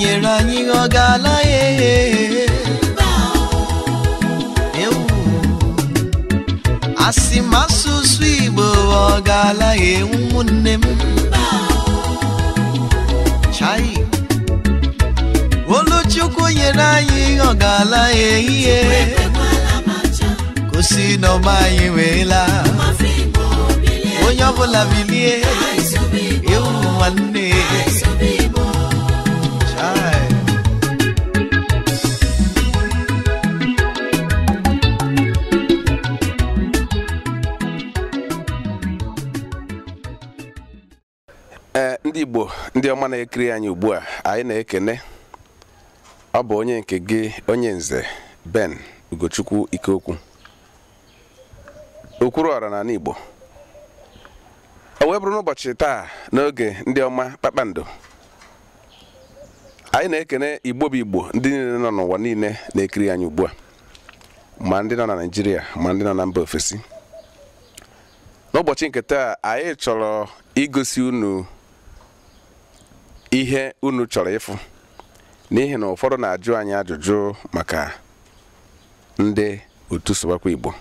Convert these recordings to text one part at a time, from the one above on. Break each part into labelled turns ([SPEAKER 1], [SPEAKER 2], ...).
[SPEAKER 1] nyere anyị ọ ga-ala asị m asụsụ Igbo ọ ga-ala ụmụnne m chai Oluchukwu nyere anyị ọ ga-ala ihe gosi na ọma anyị weela onye ọbụla bilie ewu nwanne chai
[SPEAKER 2] ndị Igbo ndị ọma na-ekiri anyị ugbu a anyị na-ekene ọ bụ onye nke gị onye nze Ben Ugochukwu Ikeokwu Okwuruọra n'ala Igbo o wee bụrụ n'ụbọchị taa n'oge ndị ọma kpakpando anyị na-ekene Igbo bụ Igbo ndị niile nọ n'ụwa niile na-ekiri anyị ugbu a ma ndị nọ na Naịjirịa ma ndị nọ na mba ofesi n'ụbọchị nke taa anyị chọrọ igosi unu ihe unu chọrọ ịfụ n'ihi na ụfọdụ na-ajụ anyị ajụjụ maka ndị otu Sụwakwa Igbo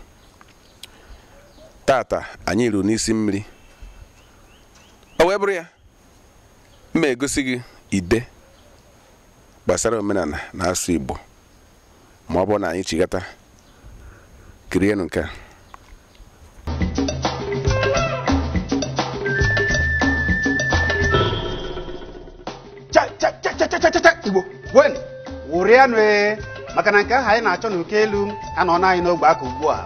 [SPEAKER 2] tata anyị iru n'isi mmiri o wee bụrụ ya mma egosi gị ide gbasara omenala na asụ Igbo ma ọ bụ na anyị chigata kirienu nke a
[SPEAKER 3] Igbo wen wụrịanụ maka na nke ahụ anyị na-achọ n'oke elu anọ n'anyị n'ogbe aka ugbu a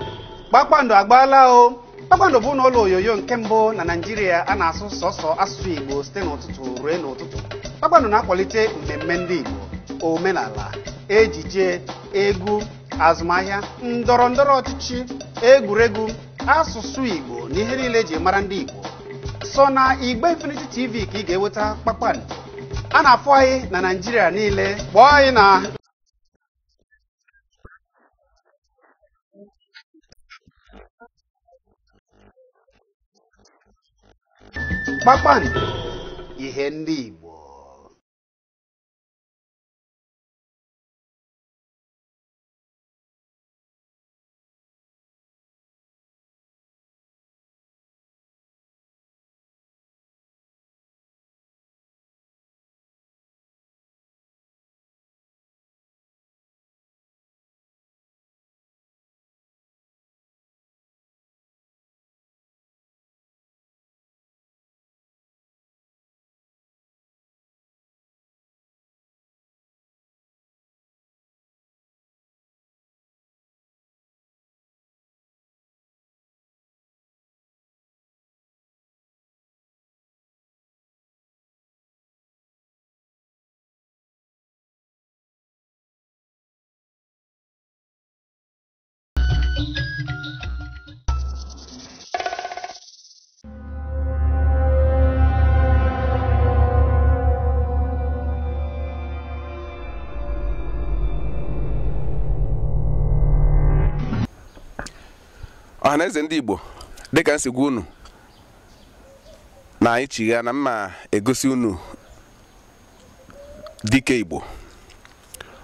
[SPEAKER 3] kpakpando agbaala o kpakpando bụ n'ụlọ onyonyo nke mbụ na Naịjirịa a na-asụ sọsọ asụsụ Igbo site n'ụtụtụ ruo n'ụtụtụ kpakpando na-akwalite mmemme ndị Igbo omenala ejije egwu azụmahịa ndọrọ ndọrọ ọchịchị egwuregwu asụsụ Igbo na ihe niile eji mara ndị Igbo so na Igbo Infinity TV ka ị ga-enweta kpakpando a na-afụ anyị na Naịjirịa niile kpọọ anyị na kpakpando ihe ndị Igbo
[SPEAKER 2] ọhaneze ndị Igbo dịka nsi gwa unu na anyị chigha na mma egosi unu dike Igbo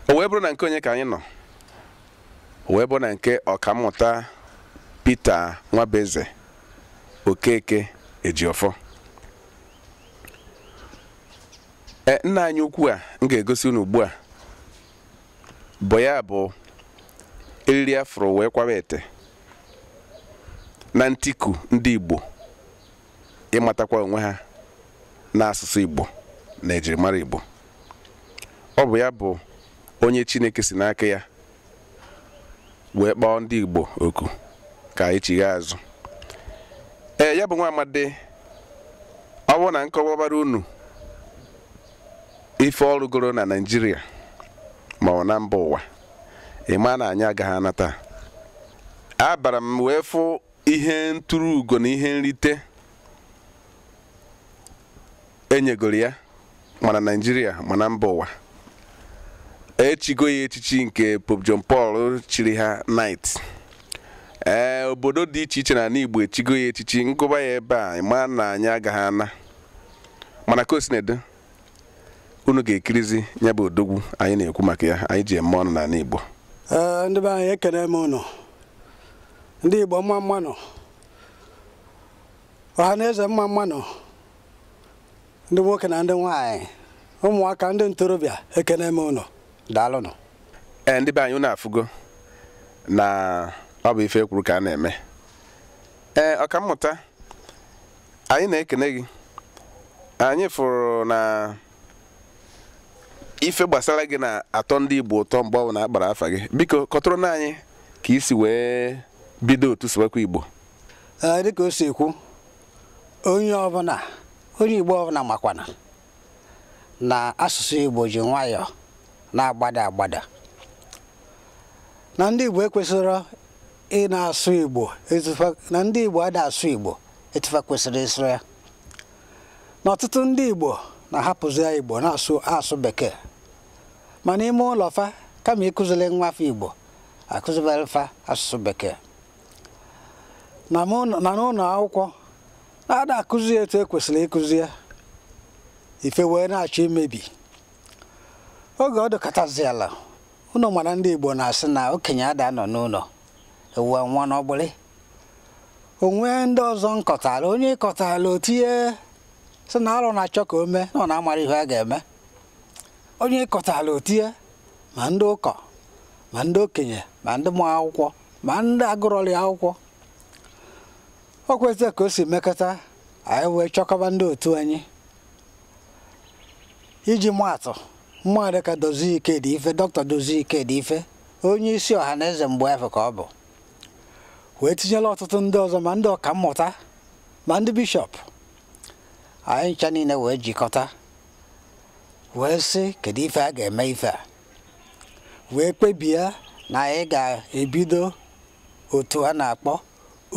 [SPEAKER 2] o wee bụrụ na nke onye ka anyị nọ o wee bụrụ na nke ọkammụta Peter Nwabeze Okeke Ejiofọ nna anyị ukwu a m ga-egosi unu ugbu a bụ ya bụ eriri afro wee kwawa ete na ntiku ndị Igbo ịmatakwa onwe ha n'asụsụ Igbo na ejirimara Igbo ọ bụ ya bụ onye Chineke si n'aka ya wee kpọọ ndị Igbo oku ka anyị chigha azụ ya bụ nwa amadi ọ bụ na nkọwa bara unu ife ọrụ goro na Naịjirịa ma ọ na mba ụwa ịma na anyị agaghị anata abara m wee fụ ihe ntụrụ ugo na ihe nrite enyegoro ya mana Naịjirịa mana mba ụwa echigo ya echichi nke Pope John Paul chiri ha night obodo dị iche iche na Igbo echigo ya echichi ngụba ya ebe a ịma na anyị agaghị ana mana ka o si na-edo unu ga-ekirizi nya bụ odogwu anyị na-ekwu maka ya anyị ji eme ọnụ n'ala Igbo.
[SPEAKER 4] Ndị be anyị ekene m unu. Ndị Igbo mma mmanụ. Ọha na eze mma mmanụ. Ndị nwoke na ndị nwaanyị. Ụmụaka ndị ntorobịa ekene m unu. Daalụnụ.
[SPEAKER 2] Ndị be anyị unu afụgo na ọ bụ ife kwuru ka a na-eme. Ọkammụta anyị na-ekene gị. Anyị fụrụ na ife gbasara gị na atọ ndị Igbo ụtọ mgbe ọ bụ na akpara afa gị. Biko kọtụrụ na anyị ka isi wee bido otu Sụwakwa Igbo.
[SPEAKER 4] Dịka o si ekwu, onye Igbo ọbụla makwana na asụsụ Igbo ji nwayọọ na-agbada agbada. Na ndị Igbo ekwesịrị ị na-asụ Igbo na ndị Igbo ada asụ Igbo etufa kwesịrị ịsụ ya. Na ọtụtụ ndị Igbo na-ahapụzi ya Igbo na-asụ Bekee. Ma n'ime ụlọ fa kama ịkụziri nwafe Igbo akụzibere fa asụsụ Bekee. Na n'ụlọ akwụkwọ na-ada akụzi etu ekwesịrị ịkụzi ya, ife wee na-achọ imebi. Oge ọ dịkọtazi ala, unu mara ndị Igbo na-asị na okenye ada nọ n'ụlọ ewu nwa n'ọgbụlị. Onwe ndị ọzọ nkọtara, onye kọtara otinye sị na arụ na-achọ ka o mee na ọ na-amara ihe a ga-eme. Onye kọtara otinye ma ndị ụkọ ma ndị okenye ma ndị mụ akwụkwọ ma ndị agụrọli akwụkwọ. O kwesịrị ka o si mekọta anyị wee chọkọba ndị otu anyị. Iji maatụ, mmadụ ka Dozie Ikedife, Dr. Dozie Ikedife, onye isi ọha na eze mgbe afọ ka ọ bụ, wee tinyela ọtụtụ ndị ọzọ ma ndị ọkammụta ma ndị bishọp. Anyị ncha niile wee jikọta wee sị kedu ife a ga-eme ife a, wee kpebie na anyị ga-ebido otu a na-akpọ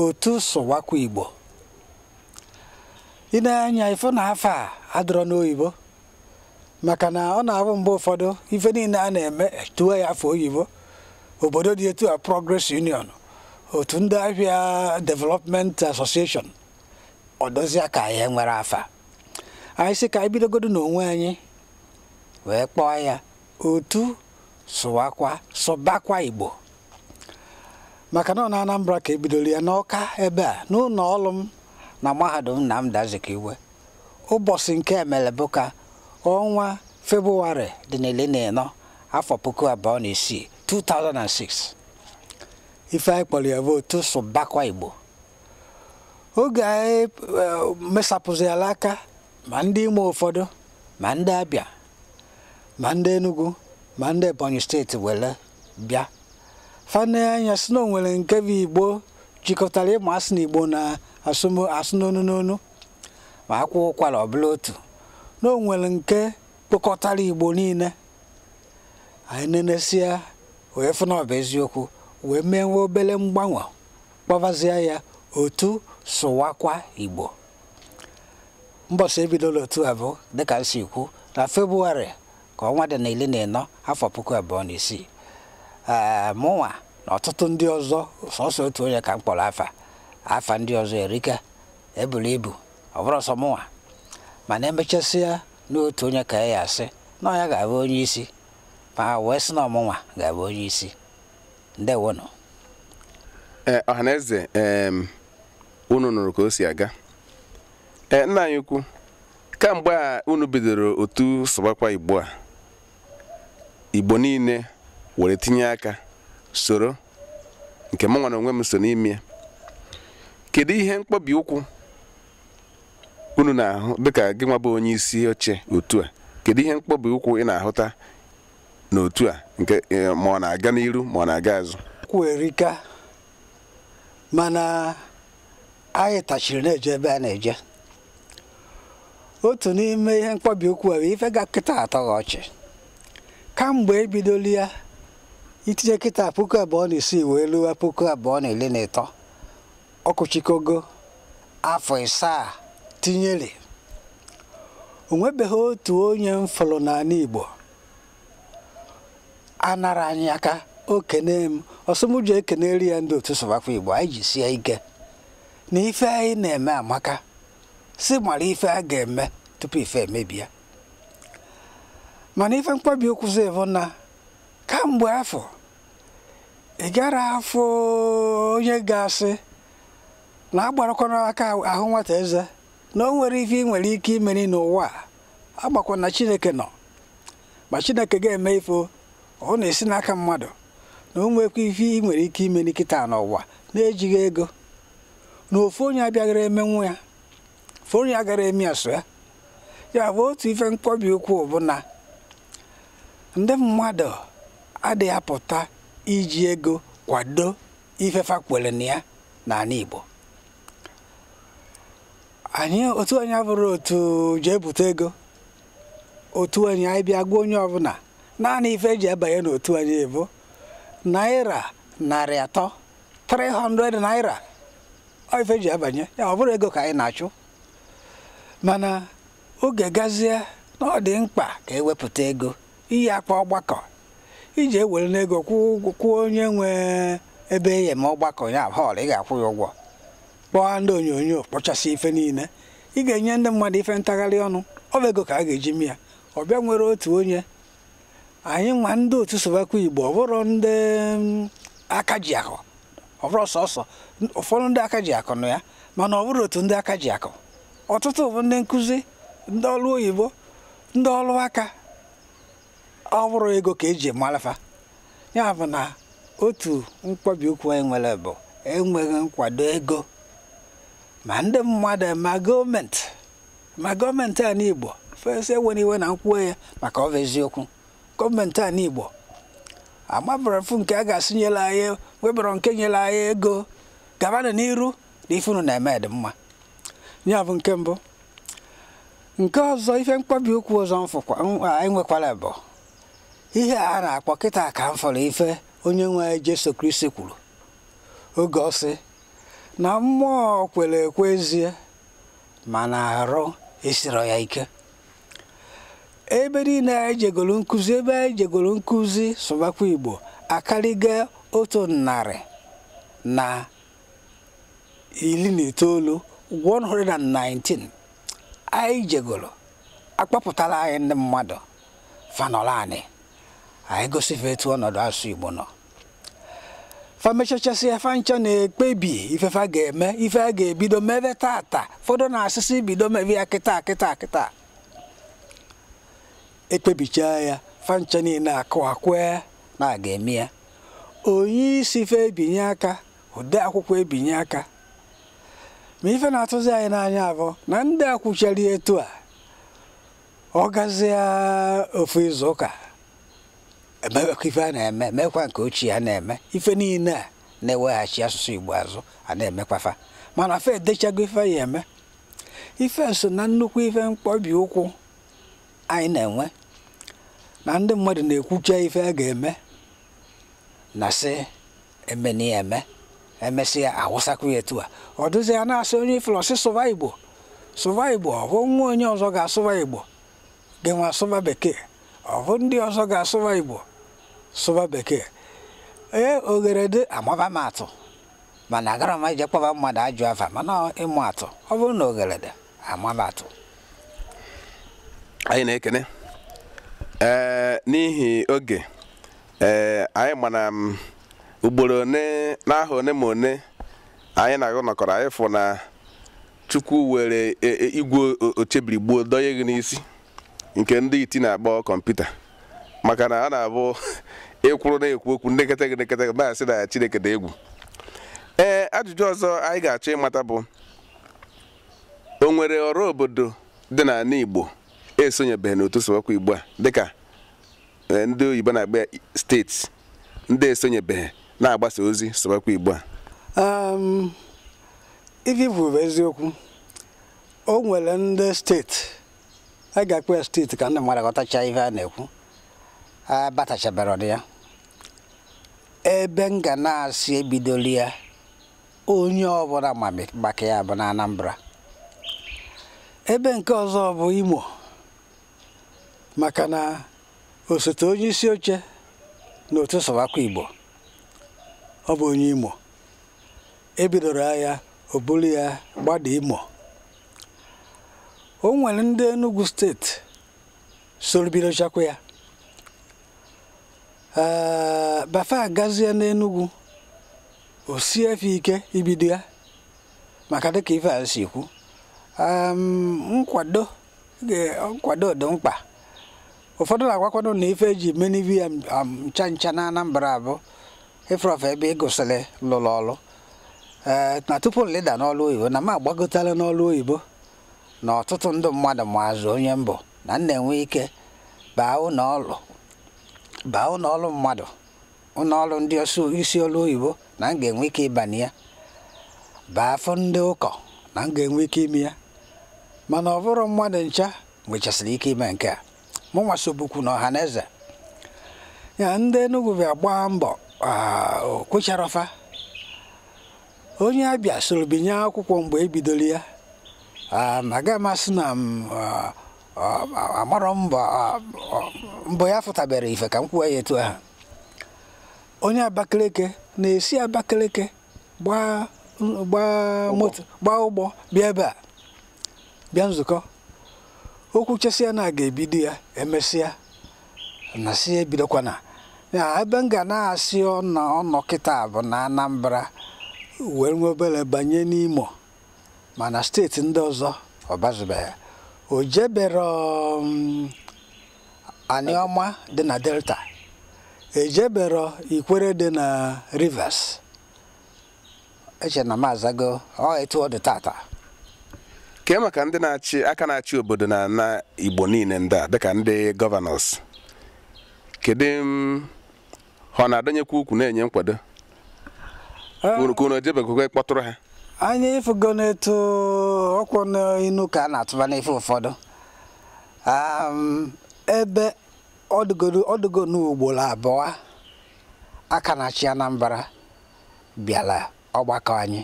[SPEAKER 4] otu Sụwakwa Igbo. Ị na-anya ife na afọ a adọrọ n'oyibo maka na ọ na-abụ mgbe ụfọdụ ife niile a na-eme tuo ya afọ oyibo. Obodo dị etu a Progress Union, otu ndị ahịa Development Association, ọ dozia ka anyị nwere afa. Anyị sị ka anyị bidogodo n'onwe anyị wee kpọọ ya otu Sụbakwa Igbo. Maka na ọ na Anambra ka ebidoro ya n'Ọka ebe a n'ụlọ ọrụ m na mahadum Nnamdi Azikiwe. Ụbọchị nke emere bụ ka ọnwa Febụwarị dị na 2006 2006. Ife anyị kpọrọ ya bụ otu Sụbakwa Igbo. Oge anyị mesapụziala aka ma ndị Imo ụfọdụ ma ndị Abịa ma ndị Enugu ma ndị Ebonyi steeti were bịa. Fane anya sị na o nwere nke bụ Igbo jikọtara ịmụ asụ na Igbo na asụ n'onu n'onu ma akwụ ụkwara ọbụla otu, na o nwere nke kpokọtara Igbo niile. Anyị nenesia wee fụ na ọ bụ eziokwu wee mee nwe obere mgbanwe kpọbazie ya otu Sụwakwa Igbo. Mbọsị ebidola otu a bụ dịka nsi ikwu na Febụwarị ka ọnwa dị na 2006. Mụnwa na ọtụtụ ndị ọzọ, sọsọ otu onye ka m kpọrọ afa ndị ọzọ erika eburu ibu, ọ bụrụ sọ mụnwa, mana emechasịa n'otu onye ka ya asị na ya ga-abụ onye isi, ma wee sị na ọmụnwa ga-abụ onye isi. Ndewonụ.
[SPEAKER 2] Ọhaneze unu nụrụ ka o si aga. Nna anyị ukwu, kamgbe a unu bidoro otu Sụwakwa Igbo a, Igbo niile were tinye aka soro, nke mụ nwana onwe m so n'ime ya. Kedu ihe mkpọbi ụkwụ unu na-ahụ dịka gị nwa bụ onye isi oche otu a? Kedu ihe mkpọbi ụkwụ ị na-ahụta n'otu a, nke ma ọ na-aga n'iru ma ọ na-aga azụ?
[SPEAKER 4] Erika, mana anyị tachiri na-eje ebe a na-eje. Otu n'ime ihe mkpọbi ụkwụ a bụ ife ga kịta atọghị ọchị. Kamgbe ebidola ya itinye kịta 2006 wee luwa 2013, ọkụchikogo afọ 7 tinyere. Onwebeghị otu onye mfọrọ n'ala Igbo anara anyị aka okene m ọsọmụjọ ekeneri ya ndị otu Sụwakwa Igbo. Anyị jisie ike na ife anyị na-eme amaka, si mara ife a ga-eme tupu ife emebie. mana ife mkpabi okwuzi bụ na kamgbe afọ ị gara afọ onye ga-asị na agbarakwana aka ahụ nwata eze na o nwere ife ị nwere ike imeri n'ụwa agbakwa na Chineke nọ ma Chineke ga-eme ife ọ na-esi n'aka mmadụ na o nwekwa ife ị nwere ike imeri kịta n'ụwa na-ejighị ego na ofu onye abịaghara emenwu ya ofu onye agara eme ya so ya bụ otu ife mkpọbi okwu bụ na ndị mmadụ adịghị apụta iji ego kwado ifefa kwere na ya n'ala Igbo anyị otu anyị abụrụ otu ji ebute ego otu anyị bịa gwa onye ọbụla naanị ife eji abanye n'otu anyị bụ naira 300 300 naira ọ ife eji abanye ya ọ bụrụ ego ka anyị na-achụ mana oge gazie na ọ dị mkpa ka ewepụta ego iyi akpa ọgbakọ iji ewere n'ego kwụọ onye nwe ebe enye ma ọgbakọ ya họl ị ga-akwụ ya ụgwọ kpọọ ndị onyonyo kpọchasị ife niile ị ga-enye ndị mmadụ ife ntagharị ọnụ ọ bụ ego ka a ga-eji mịa ọ bịa nwere otu onye anyị nwa ndị otu Sobakwa Igbo ọ bụrụ ndị aka ji akụ ọ bụrụ sọsọ ụfọdụ ndị aka ji akụ nọ ya mana ọ bụrụ otu ndị aka ji akụ ọtụtụ bụ ndị nkụzi ndị ọrụ oyibo ndị ọrụ aka ọ bụrụ ego ka eji marafa ya bụ na otu mkpabi okwu anyị nwere bụ enweghị nkwado ego ma ndị mmadụ ma gọọmenti a n'Igbo fesi enwere iwe na nkwuo ya maka ọ bụ eziokwu gọọmenti a n'Igbo amabara mfu nke a ga-asịnyela anyị webara nke nyere anyị ego gabana n'iru na ifunu na-eme dị mma ya bụ nke mbụ nke ọzọ ife mkpabi okwu ọzọ anyị nwekwara bụ ihe a na-akpọ kịta ka m fọrọ ife onye nwe Jesu Kristi kwuru oge ọ sị na mmụọ kwere ekwezie mana arụ esiro ya ike ebe niile anyị jegoro nkụzi ebe anyị jegoro nkụzi Sobakwa Igbo akarịga 119 119 anyị jegoro akpọpụtara anyị ndị mmadụ fanọrọ anyị gosife etu ọnọdụ asụ Igbo nọ famechachasị ya fancha na-ekpebi ifefa ga-eme ife a ga-ebido mebe tata fọdụ na-asịsị bido mebe ya kịta ekpebichaa ya fancha niile akụakwe na a ga-eme ya onye isi ife ebinye aka ode akwụkwọ ebinye aka ma ife na-atụzi anyị n'anya abụ na ndị akwụchara etu a ọ gazie ofu izu ụka emekwa ife a na-eme mekwa nke ochie a na-eme ife niile a na-eweghachi asụsụ Igbo azụ a na-emekwafa mana fe edechago ife ya eme ife so na nnukwu ife mkpọbi ụkwụ anyị na-enwe na ndị mmadụ na-ekwucha ife a ga-eme na sị emeni eme emesị ya awụsakwa ya etu a ọ dụzi ya na-asị onye iflọsị sụba Igbo ọ bụ nwa onye ọzọ ga-asụba Igbo gị nwa asụba Bekee ọ bụ ndị ọzọ ga-asụba Igbo sụba Bekee oghere dị amaba m atụ mana agara m ije kpọba mmadụ ajụ afa mana ịmụ atụ ọ bụrụ na oghere dị amaba atụ
[SPEAKER 2] anyị na-ekene n'ihi oge anyị mana ugboro n'ahụ one ma one anyị na-agụ nọkọrọ anyị fụ na Chukwu were igwe ochebirigbo dọnye gị n'isi nke ndị iti na-akpọ kọmputa maka na a na-abụ ịkwụrụ na-ekwu okwu ndị nkịta gị na-asị na Chineke dị egwu ajụjụ ọzọ anyị ga-achọ ịmata bụ o nwere ọrụ obodo dị n'ala Igbo esonyebeghị n'otu Sobakwa Igbo a dịka ndị oyibo na-agba steeti ndị esonyebeghị na-agbasa ozi Sobakwa Igbo a
[SPEAKER 4] ife bụ eziokwu o nwere ndị steeti a ga-akpọ ya steeti ka ndị mmadụ ghọtacha ihe a na-ekwu abatachabara ọdị ya ebe m ga na-asị ebidoli ya onye ọbụla maka ya bụ na Anambra ebe nke ọzọ bụ Imo maka na osote onye isi oche n'otu Sobakwa Igbo ọ bụ onye Imo ebidoro ya o buru ya gbada Imo o nwere ndị Enugu steeti soro bidochakwa ya bafa agazie n'Enugu o sie efe ike ibido ya maka dịka ife a si kwu nkwado dị mkpa ụfọdụ na-agwakwado na ife eji menivi ya ncha na Anambra abụ ifrọf ebe ịgụsịrị lụrụ ọrụ na tupu nleda n'ọrụ oyibo na m agbagotala n'ọrụ oyibo na ọtụtụ ndị mmadụ maazụ onye mbụ na na-enwe ike baa ụlọọrụ mmadụ ụlọọrụ ndị isi ọrụ oyibo na m ga-enwe ike ịbanye ya baa afọ ndị ụkọ na m ga-enwe ike ime ya mana ọ bụrụ mmadụ ncha nwechasịrị ike ime nke a mụ nwasobukwu na ọha na eze ya ndị Enugu bịa gbaa mbọ kwecharafa onye abịa soro binye akwụkwọ mgbe ebidoro ya aga masị na amarọ mbọ ya fụtabere ife ka m kwuo ya etu ahụ onye Abakaliki na-esi Abakaliki gbaa ụgbọ bịa ebe a bịa nzukọ okwu chesịa na ga-ebido ya emesịa na si ebidokwana ya ebe m ga na-asị ọnọ kịta bụ na Anambra wee nwe obere banye n'Imo mana steeti ndị ọzọ ọbazubeghị o jebere Anioma dị na Delta ejebere Ikwere dị na Rivers eche na mazago etu ọ dị tata
[SPEAKER 2] kee maka ndị aka na-achị obodo na Igbo niile ndị a dịka ndị gọvanọs kedu ha na-adọnyekwa ukwu na-enye nkwado unu ejebekwa kpọtụrụ ha
[SPEAKER 4] anyị ifugo n'etu ọkwụ n'inu ka a na-atụba n'ife ụfọdụ ebe ọdụgo n'ugboro abụọ aka na-achị Anambra bịara ọgbakọ anyị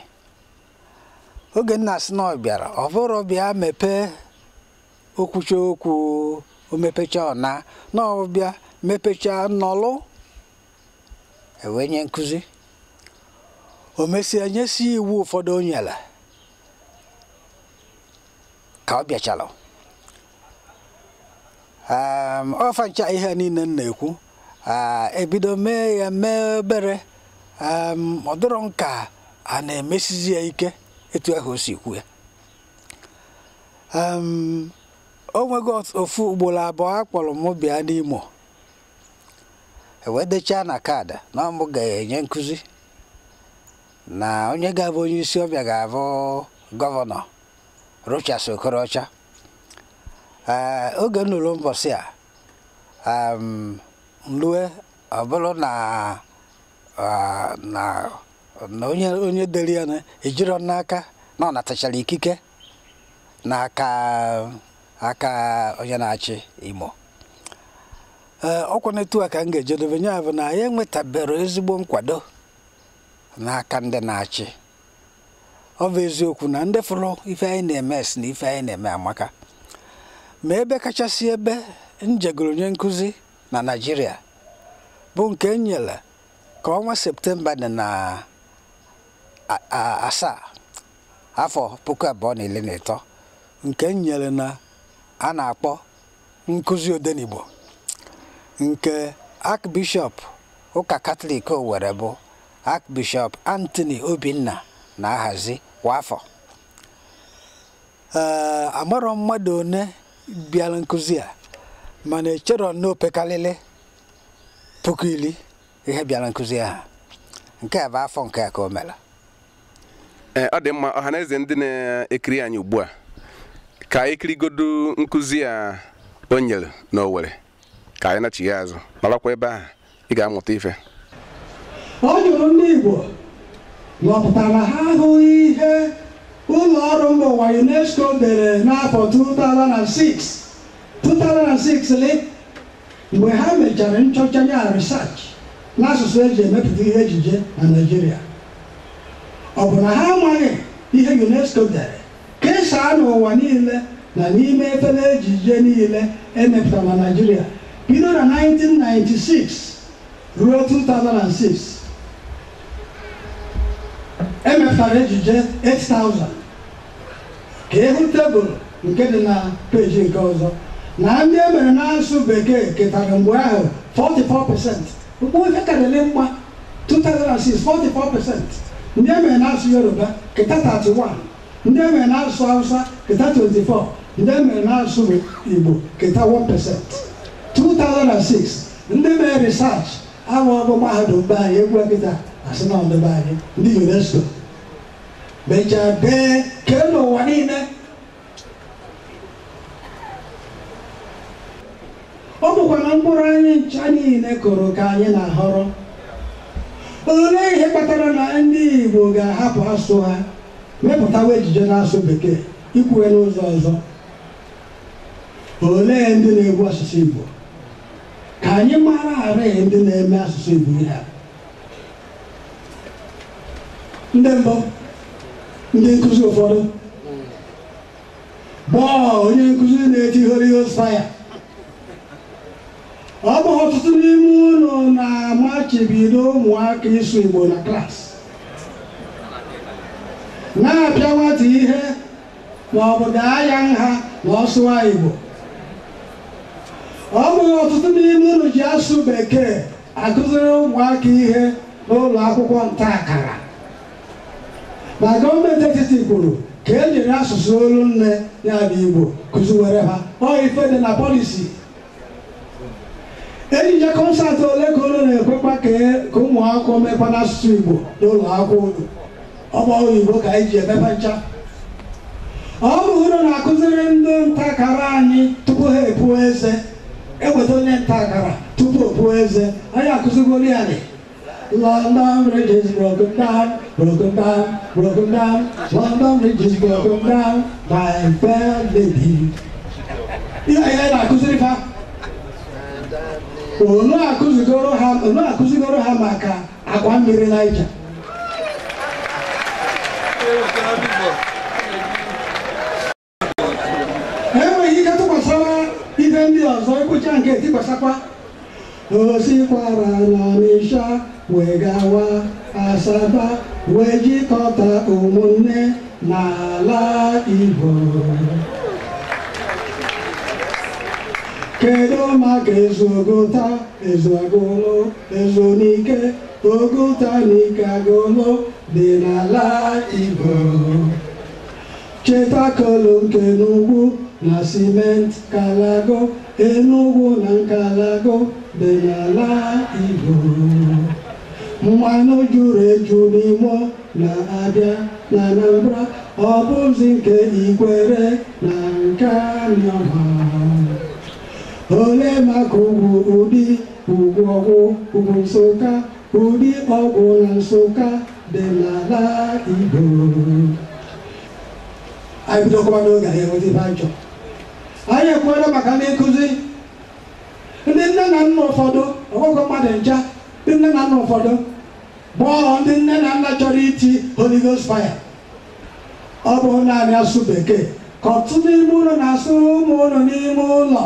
[SPEAKER 4] oge nna sị na ọ bịara ọ bụrụ bịa mepee okwucha okwu omepecha ọna na ọbịa mepecha nnọlụ ewenye nkụzi o mesịa nyesi iwu ụfọdụ o nyere ka ọ bịachara ọfancha ihe niile m na-ekwu ebido mee ya mee obere ọ dịrọ nka a na-emesizi ya ike etu ahụ o si kwu ya o nwego ofu ugboro abụọ akpọrọ m bịa n'Imo ewedechaa na kaadị na mbụ ga-enye nkụzi na onye ga-abụ onye isi ọbịa ga-abụ gọvanọ Rochas Okorocha oge nụrụ mbọsị a nlue ọ bụrụ na onye dere ya ejiro n'aka na ọ natachara ikike n'aka onye na-achị Imo ọkwa na etu a ka m ga-ejedebe nya bụ na ya enwetabere ezigbo nkwado n'aka ndị na-achị ọ bụ eziokwu na ndị fụrụ ife anyị na-eme si na ife anyị na-eme amaka ma ebe kachasị ebe njegoro onye nkụzi na Naịjirịa bụ nke enyere ka ọnwa Septemba dị na 7 afọ 2013 nke nyere na a na-akpọ nkụzi Odenigbo nke Archbishop ụka Katọlik Owerri bụ Archbishop Anthony Obinna na-ahazi kwa afọ amarọ mmadụ one bịara nkụzi a mana echero n'opekalịlị 10,000 ihe bịara nkụzi ahụ nke a bụ afọ nke a ka o mere
[SPEAKER 2] ọ dị mma ọhaneze ndị na-ekiri anyị ugbu a ka ekirigodu nkụzi a o nyere n'Owerri ka anyị nachigha azụ marakwa ebe ahụ ị ga-amụta ife
[SPEAKER 5] ọ jụrụ ndị Igbo lọpụtara ha ahụghị ihe ụlọ ọrụ mba ụwa UNESCO dere n'afọ 2006 mgbe ha mechara nchọcha ya research n'asụsụ eji emepụta ihe ejije na Naịjirịa. Ọ bụ na ha amaghị ihe UNESCO dere kesaa n'ụwa niile na n'ime efere ejije niile emepụtara na Naịjirịa bido na 1996 ruo 2006 emepụtara ejije 8,000 ka ịhụ tebụl nke dị na peji nke ọzọ na ndị emere n'asụsụ bekee ketara mgbe ahụ 44% ugbu ife karịrị mma 2006 44%, ndị emere na-asụ Yoruba keta 31, ndị emere na-asụ Hausa keta 24, ndị emere na-asụ Igbo keta 1%. 2006 ndị mere research ahụ ọbụ mahadum be anyị egwu kịta asị na ọdụ be anyị ndị UNESCO mechaa dee kee n'ụwa niile. Ọ bụkwa na mkpụrụ anyị ncha niile kụrụ ka anyị na-ahọrọ. Olee ihe kpatara na ndị Igbo ga-ahapụ asụ ha mepụtawa ejije na-asụ Bekee ikwue n'ụzọ ọzọ? Olee ndị na-egbu asụsụ Igbo? Ka anyị mara arịghị ndị na-eme asụsụ Igbo ihe a. Ndị mbụ, ndị nkụzi ụfọdụ gbọọ onye nkụzi na-eti Holy Ghost fire. Ọ bụ ọtụtụ n'ime ụlọ na-amachibido ụmụaka ịsụ Igbo na klaasị, na-apịa nwata ihe ma ọ bụ gaa ya nha na ọsụwa Igbo. Ọ bụ ọtụtụ n'ime ụlọ ji asụ Bekee akụziri ụmụaka ihe n'ụlọ akwụkwọ nta akara. Ma gọọmenti etiti kwuru ka e jiri asụsụ olu nne ya bụ Igbo kụziwere ha. Ọ ife dị na polisi. Ejije kọnsaatị ole ka ụlọ na-ekwekwa ka ụmụ akwụkwọ mekwa n'asụsụ Igbo n'ụlọ akwụkwọ ụlọ. Ọ bụ Igbo ka anyị ji emepe ncha. Ọ bụ ụlọ na-akụziri ndị nta akara anyị tupu ha epuo eze. Eweta onye nta akara tupu o puo eze, anyị akụzigoro ya dị. London Bridge is broken down, broken down, broken down. London Bridge is broken down, my fair lady. Ihe anyị na-akụziri fa. Onu akụzigoro ha maka akwa mmiri Naija. Enweghị ike tụkwasara ife ndị ọzọ ịkwụcha nke tikwasakwa. Osikwara n'Ọnịsha wegawa Asaba wee jikọta ụmụnne n'ala Igbo. Kedu maka ezogota, ezuagolo, ezonike, ogota n'ike agolo dị n'ala Igbo. Cheta kolo nke n'ugwu na simenti Kalago, Enugwu na Nkalago dị n'ala Igbo. Mmanụ juru eju n'Imo na Abịa na Anambra, ọ bụzi nke Ikwere na Nkaniọha. Ole maka ugwu ụdị ugwu ọgwụ ugwu Nsụka, ụdị ọgwụ na Nsụka dị n'ala Igbo. Anyị bidokwa n'oge anyị enweta ibe anyị chọrọ. Anyị ekwuola maka ndị nkụzi. Ndị nne na nna ụfọdụ, ọgwụgwọ mmadụ ncha, ndị nne na nna ụfọdụ gbọọ ndị nne na nna chọrọ iti Holy Ghost fire. Ọ bụ naanị asụ Bekee ka ọtụtụ n'ime ụlọ na-asụ ụmụ ụlọ n'ime ụlọ.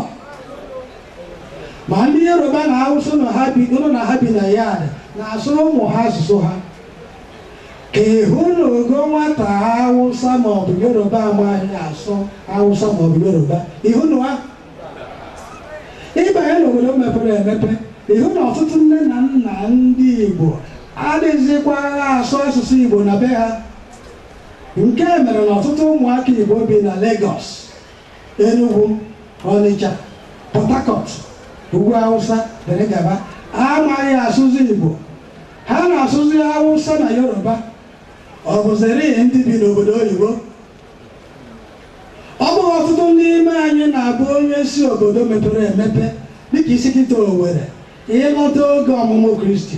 [SPEAKER 5] Ma ndị Yoruba na Hausa ụlọ na ha bi na yad na-asụ ụmụ ha asụsụ ha. Ka ịhụ na ogo nwata Hausa maọbụ Yoruba amaghị asụ Hausa maọbụ Yoruba, ịhụ na ha ịbanye n'obodo mepere emepe, ịhụ na ọtụtụ nne na nna ndị Igbo adịghịzikwa asụ asụsụ Igbo na be ha. Nke mere na ọtụtụ ụmụaka Igbo bi na Lagos, Enugu, Ọnịcha, Port Harcourt, Ugwu Hausa dere gaba amaghị asụsụ Igbo. Ha na-asụzi Hausa na Yoruba. Ọ bụziri ndị bi n'obodo oyibo. Ọ bụghị ọtụtụ n'ime anyị na-abụ onye si obodo mepere emepe dịka isi kịta Owerri ịlọta oge ọmụmụ Kristi.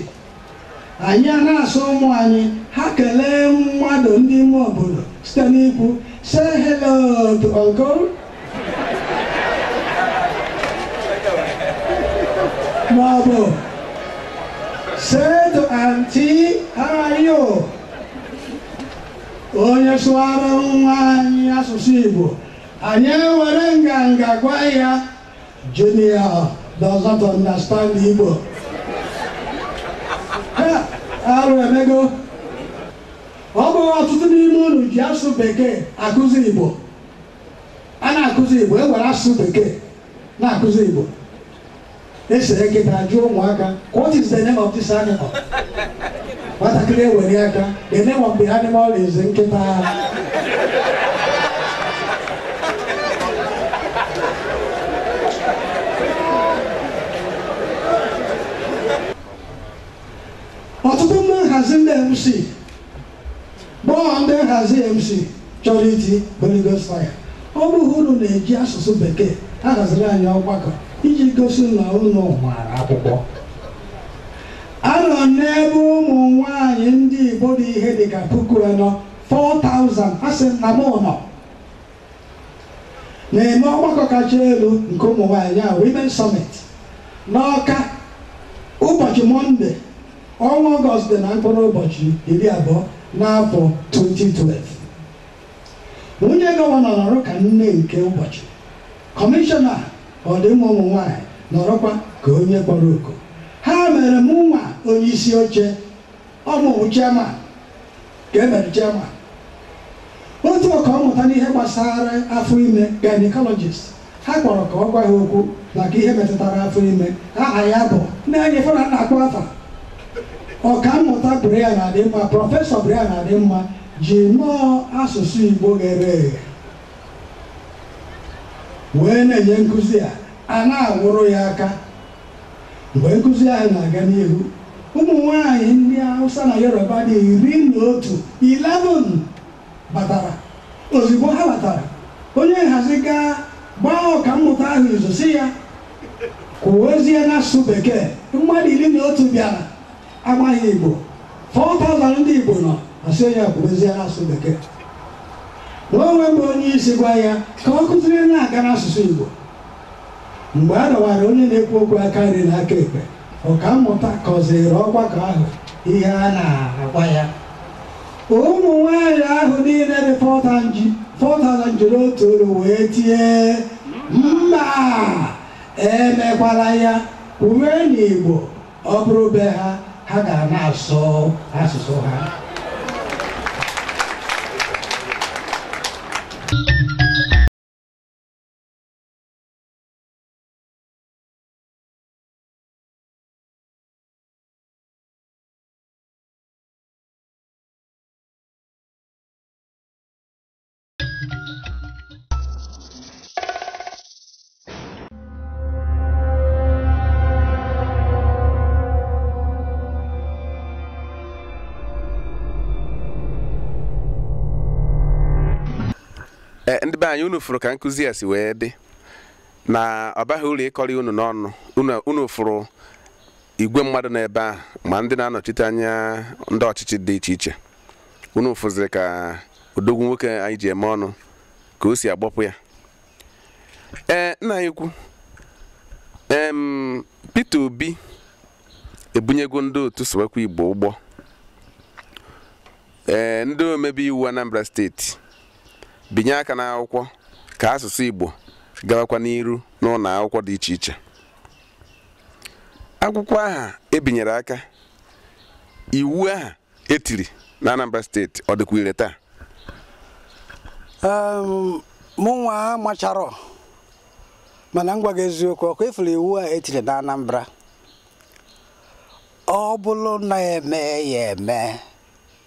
[SPEAKER 5] Anyị a na-asụ ụmụ anyị ha kelee mmadụ ndị ime obodo site n'ikwu say hello to uncle. Maọbụ say to auntie, how are you? Onye sụwara nwa anyị asụsụ Igbo, anyị ewere nganga gwa ya Junior doesn't understand Igbo. Arụ emego. Ọ bụ ọtụtụ n'ime unu ji asụ Bekee akụzi Igbo. A na-akụzi Igbo, ewere asụsụ Bekee na-akụzi Igbo. esere nkịta jụọ ụmụaka what is the name of this animal? Nwatakịrị ewere aka the name of the animal is nkịta. Ọtụtụ ndị nhazi ndị MC gbọọ ndị nhazi MC chọrọ iti Holy Ghost fire. Ọ bụghị unu na-eji asụsụ bekee ha haziri anyị ọgbakọ iji gosi na unu maara akwụkwọ. Anọ n'ebe ụmụ nwanyị ndị Igbo dị ihe dịka 4,000 asị na m nọ na-eme ọgbakọ kacha elu nke ụmụ nwanyị a Women Summit n'Ọka ụbọchị Mọnde ọnwa Ọgọst na mkpụrụ ụbọchị 20 n'afọ 2012. Nwunye gọvanọ nọrọ ka nne nke ụbọchị, kọmishọna ọdịmma ụmụ nwanyị nọrọkwa ka onye kpọrọ oku. Ha mere mụ nwa onye isi oche ọmụmụ chairman ka emere chairman. Otu ọka mmụta n'ihe gbasara afọ ime gynecologist ha kpọrọ ka ọ gwa ha okwu maka ihe metụtara afọ ime. Aha ya bụ na-enyefe na na-akpọ afa ọka mmụta Brian Adịmma, prọfesọ Brian Adịmma ji nọọ asụsụ Igbo ghere eghe wee na-enye nkụzi a na-awụrụ ya aka. Mgbe nkụzi ahụ na-aga n'ihu, ụmụ nwanyị ndị Hausa na Yoruba dị 11 batara. Ozugbo ha batara, onye nhazi gaa gbaa ọka mmụta ahụ izu si ya kwuwezie n'asụsụ bekee. Mmadụ 11 bịara amaghị Igbo, 4,000 ndị Igbo nọ asị ya kwuwezie n'asụsụ bekee. N'onwe mgbe onye isi gwa ya ka ọ kụziri na-aga n'asụsụ Igbo. Mgbe a dọwara onye na-ekwu okwu aka nri na aka ekpe, ọka mmụta kọziri ọgbakọ ahụ ihe a na-agwa ya. Ụmụ nwanyị ahụ niile dị 4,000 jiri otu olu wee tie mba, emekwala ya, uwe n'Igbo. Ọ bụrụ be ha, ha ga na-asụ asụsụ ha.
[SPEAKER 2] Ndị be anyị unu fụrụ ka nkụzi a si wee dị na ọ baghị ụlọ ịkọrị unu n'ọnụ. Unu fụrụ igwe mmadụ n'ebe ahụ ma ndị na-anọchite anya ndị ọchịchị dị iche iche. Unu fụziri ka odogwu nwoke anyị ji eme ọnụ ka o si agbapụ ya. Nna anyị ukwu Peter Obi ebunyego ndị otu Sowekwa Igbo ụgbọ. Ndị omebe iwu Anambra steeti binye aka n'akwụkwọ ka asụsụ Igbo gawakwa n'iru n'ụlọ akwụkwọ dị iche iche. Akwụkwọ aha ebinyere aka, iwu aha etiri na Anambra steeti ọ dịkwa ire taa?
[SPEAKER 4] Mụnwa machara mana ngwa gị eziokwu ọkụ efere iwu a etiri na Anambra. Ọ bụrụ na eme ya eme,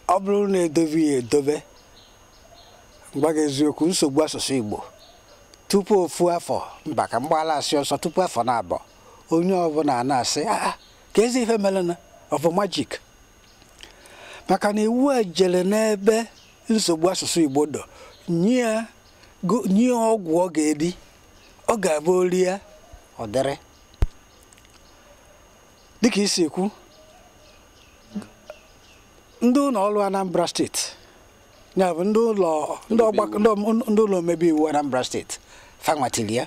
[SPEAKER 4] ọ bụrụ na edobe ya edobe, ngwa gị eziokwu nsogbu asụsụ Igbo tupu ofu afọ mba ka mgbala asị ọsọ tupu afọ na-abọ onye ọbụla na-asị ka ezi ife mere na ọ bụ majik. Maka na iwu a jere n'ebe nsogbu asụsụ Igbo dọ nye ọgwụ ọ ga-edi, ọ ga-abụ ori ya ọ dịrị. Dịka isi ekwu, ndị ụlọ ọrụ Anambra steeti ya bụ ndị ụlọ omebe iwu Anambra steeti fanwatili ya.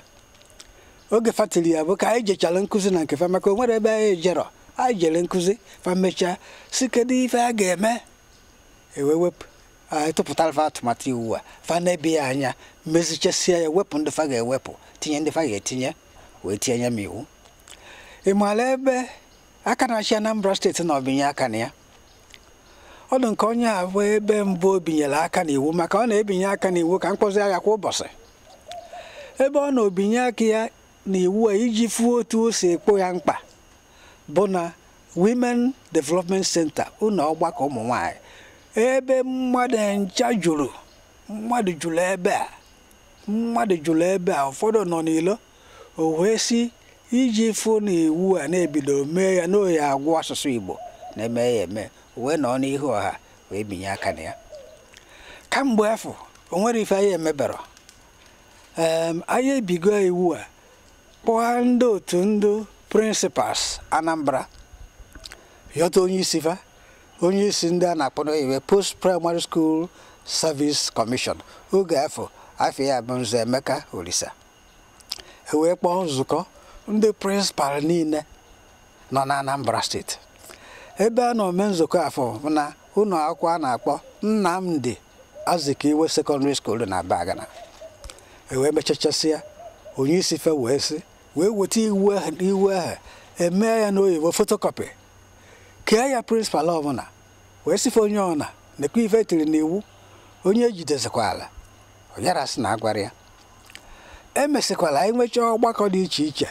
[SPEAKER 4] Oge fatili ya bụ ka anyị jechara nkụzi na nke fa, maka o nwere ebe anyị jero anyị jere nkụzi fa mechaa si kedu ife a ga-eme ewe wepụ anyị tụpụtara fa atụmatụ iwu a fa na-ebi ya anya mezichasịa ya, wepụ ndị fa ga-ewepụ, tinye ndị fa ga-etinye, wee tinye m iwu. Ị maara ebe aka na-achị Anambra steeti na obinye aka na ya? Ọ dị nke onye abụ ebe mbụ o binyere aka n'iwu, maka ọ na-ebinye aka n'iwu ka mkpọzi agha kwa ụbọchị. Ebe ọ na-obinye aka ya na iwu a iji fuo otu o si ekpo ya mkpa bụ na Women Development Center ụlọ ọgbakọ ụmụ nwanyị ebe mmadụ ncha juru mmadụ juru ebe a ụfọdụ nọ n'ilo o wee si iji fụ na iwu a na-ebido mee ya na oyi agwụ asụsụ Igbo na-eme ya eme wee nọ n'ihu ọha wee binye aka na ya kamgbe afọ o nwere ife anyị emebere anyị ebigo iwu a kpọọ ndị otu ndị principals Anambra yọta onye isi ndị a na-akpọ n'iwe Post Primary School Service Commission oge afọ ya bụ Nze Emeka Olisa wee kpọọ nzukọ ndị principal niile nọ na Anambra steeti ebe a nọ mee nzukọ afọ na ụlọ akwụkwọ a na-akpọ Nnamdi Azikiwe Secondary School na Bagana wee mechachasịa onye isi fe wee weta iwu ahụ emee ya n'oyibo photocopy kee ya principal ọbụla wee sife onye ọna nekwa ife tiri n'iwu onye ejidezikwala onyarasị na agwara ya emesikwala enwecha ọgbakọ dị iche iche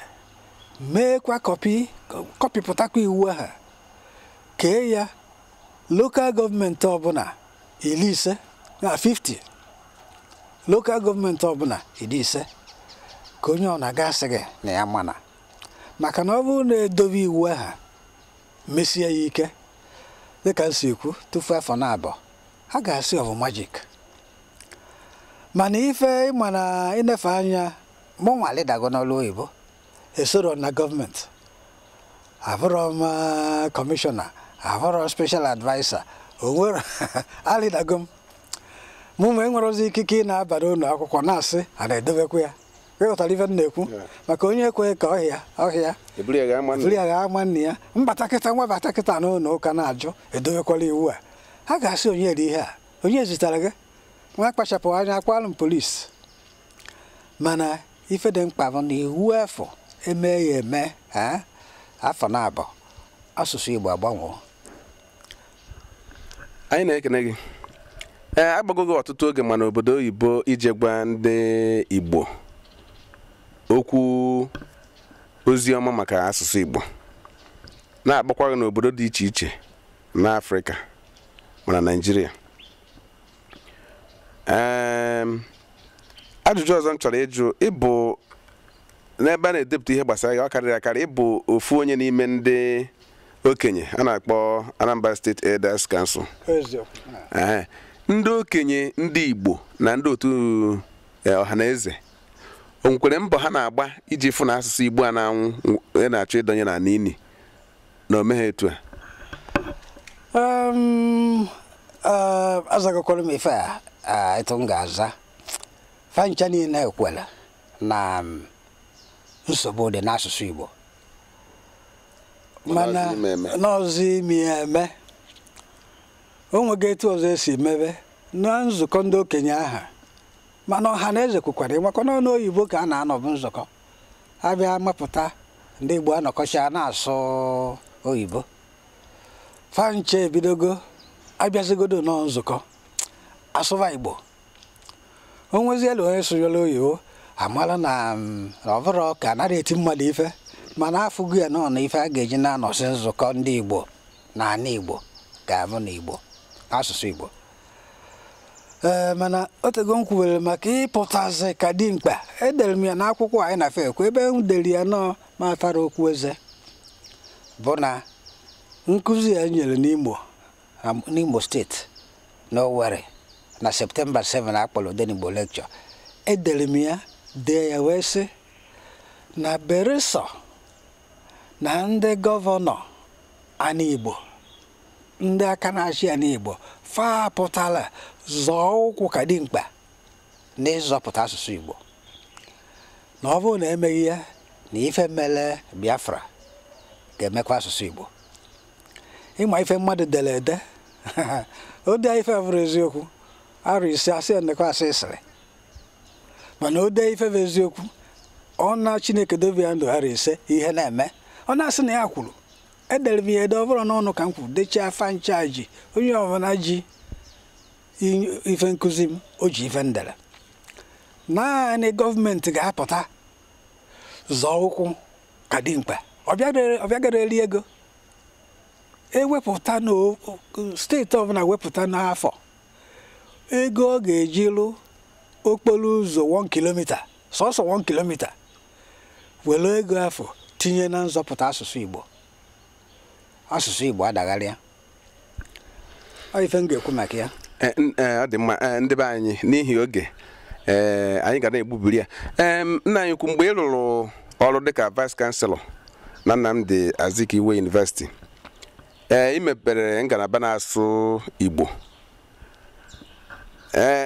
[SPEAKER 4] meekwa kọpịpụtakwa iwu ahụ kee ya lokal gọọmenti ọbụla 50 na 50 lokal gọọmenti ọbụla 50 ka onye ọna gasị gị na ya mana maka na ọ bụrụ na edobe iwu ahụ mesie ya ike dịka nsi ekwu tufu afọ na abụọ ha ga-asị ọ bụ majik mana ife ịma na ịnefe anya mụnwale dago n'ọrụ oyibo esoro na gọọmenti abụrọ m kọmishọna abụrọ special advisor onwere alịdago m mụma enwere ozi ikike ị na-abara ụlọ akwụkwọ na-asị a na-edobekwa ya ịghọtara ife m na-ekwu maka onye ekweghị ka ọhịa ebuli ya ga-ama nne ya mbata kịta nwabata kịta n'ụlọ ụka na-ajụ edobekwala iwu a ha ga-asị onye eri ihe a onye zitere gị nwa kpachapụ anya akwalụ m polisi mana ife dị mkpa bụ na iwu afọ eme ya eme afọ na abụọ asụsụ Igbo agbanwe.
[SPEAKER 2] Anyị na-ekene gị agbagogo ọtụtụ oge mana obodo oyibo ije gwa ndị Igbo okwu ozi ọma maka asụsụ Igbo na-akpọkwa n'obodo dị iche iche n'Afrịka mana Naịjirịa. Ajụjụ ọzọ m chọrọ ịjụ ịbụ n'ebe a na-edepụta ihe gbasara ya ọ karịrị akarị ịbụ ofu onye n'ime ndị okenye a na-akpọ Anambra State Elders Council. Ndị okenye ndị Igbo na ndị otu ọhaneze o nwekwere mbọ ha na-agba iji fụ na asụsụ Igbo a na-anwụ na-achọ ịdọnye na nini na omeghe etu
[SPEAKER 4] a azagokwara m ife a etu m ga-aza fancha niile ekwela na nsogbu dị n'asụsụ Igbo mana n'ọzọ imi eme o nwego etu ọzọ esi mebe na nzukọ ndị okenye aha mana ọha na eze kwukwara ịnwakọ n'ọnụ oyibo ka a na-anọbụ nzukọ abịa mapụta ndị Igbo anọkọcha na-asụ oyibo fancha ebidogo abịazigodo nọ nzukọ asụba Igbo onweziela onye sụnyere oyibo amala na ọbụrụ ka anaghị eti mmadụ ife mana afụgo ya nọ na ife a ga-eji na-anọsị nzukọ ndị Igbo na ana Igbo ga-abụ na Igbo asụsụ Igbo. Mana otego m kwuwere maka ịpụtazi ka dị mkpa edere m ya n'akwụkwọ anyị na fekwa ebe m dere ya nọ matara okwu eze bụ na nkụzi ya nyere n'Imo steeti n'Owerri na Septemba 7 akpọrọ Odenigbo lecture edere m ya dee ya wee sị na beresọ na ndị gọvanọ ana Igbo ndị aka na-achị ana Igbo fapụtala zọọ ụkwụ ka dị mkpa n'ịzọpụta asụsụ Igbo na ọ bụrụ na emeghị ya na ife mere Biafra ga-emekwa asụsụ Igbo. Ịma ife mmadụ dere ede o dee ife bụrụ eziokwu arụ ise asị ndekwa asị ịsịrị mana o dee ife bụ eziokwu ọ na Chineke dobe ya ndụ arụ ise ihe na-eme ọ na-asị na ya kwuru edere m ya ede ọ bụrụ n'ọnụ ka m kwuru dechie afa ncha ji onye ọbụla ji ife nkụzi m o ji ife ndere naanị gọọmenti ga-apụta zọọ ụkwụ ka dimkpa ọ bịagara eri ego ewepụta na steeti ọbụla wepụta n'afọ ego ọ ga-eji lụ okporo ụzọ 1 kilomita sọsọ 1 kilomita were ego afọ tinye na nzọpụta asụsụ Igbo adagharịa ọ ife m ga-ekwu maka ya
[SPEAKER 2] ọ dị mma ndị be anyị n'ihi oge anyị ga na-egbubiri ya nna anyị ukwu mgbe ị rụrụ ọrụ dịka vice chancellor na Nnamdi Azikiwe University ị mepere ngalaba na-asụ Igbo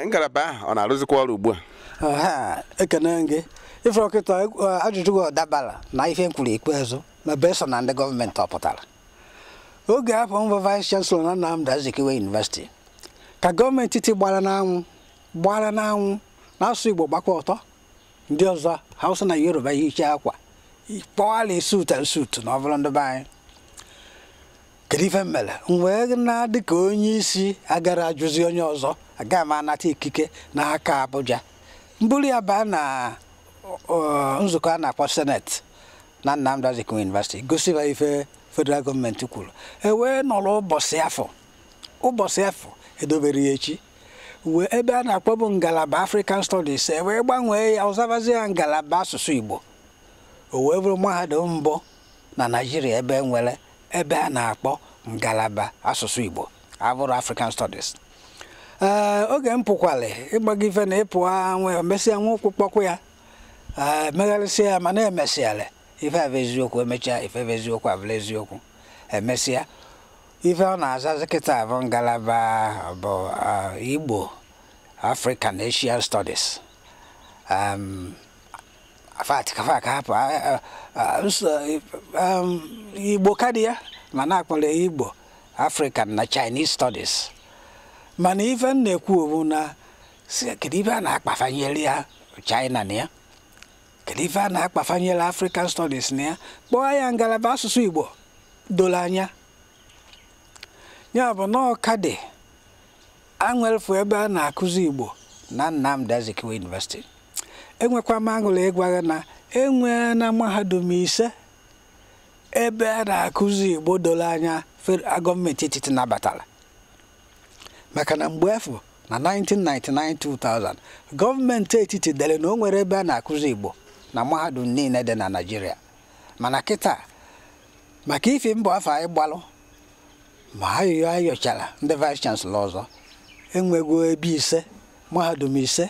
[SPEAKER 2] ngalaba ahụ ọ na-arụzikwa ọrụ ugbu
[SPEAKER 4] a ekene gị ife ọkịta ajụjụ gị ọdabara na ife nkwuru ikpeazụ na beso na ndị gọọmenti ọpụtara oge afọ mbụ vice chancellor na Nnamdi Azikiwe University ka gọọmenti iti gbara n'anwụ na-asụ Igbo gbakwa ọtọ ndị ọzọ Hausa na Yoruba yiche akwa kpọghalị suit na ọbụla ndị be anyị kedu ife mere wee na-adị ka onye isi agara ajụzi onye ọzọ aga m anata ikike n'aka Abuja mbụrụ ya baa na nzukọ a na-akpọ Senate na Nnamdi Azikiwe University gosiba ife federal gọọmenti kwuru wee nọrọ ụbọchị afọ edobere ya echi wee ebe a na-akpọbụ ngalaba African Studies wee gbanwee ya ọzabazi ya ngalaba asụsụ Igbo o wee bụrụ mahadum mbụ na Naịjirịa ebe a na-akpọ ngalaba asụsụ Igbo abụrụ African Studies oge m pụkwalị ịgbago ife na ịpụ mesịa nwa ụkwụ kpọkwụ ya megharịsịa ya ma na-emesịala ife abụ eziokwu emechaa ife bụ eziokwu abụla eziokwu emesịa ife ọ na-azazi kịta bụ ngalaba bụ Igbo African Asian Studies Igbo kadị ya ma na-akpọrọ Igbo African na Chinese Studies mana ife m na-ekwu bụ na kedu ife a na-akpafanyere ya China na ya kedu ife a na-akpafanyere African Studies na ya kpọọ ya ngalaba asụsụ Igbo doro anya ya bụ na ọka dị anwelfu ebe a na-akụzi Igbo na Nnamdi Azikiwe University enwekwa m aṅụrị ịgwa na enwe na mahadum 5 ebe a na-akụzi Igbo doro anya gọọmenti etiti nabatara maka na mgbe afọ na 1999-2000 gọọmenti etiti dere na o nwere ebe a na-akụzi Igbo na mahadum niile dị na Naịjirịa mana kịta maka ife mbọ afọ anyị gbalụ ma ayụyọ ayọchara ndị vice chancellor ọzọ enwego ebe 5 mahadum 5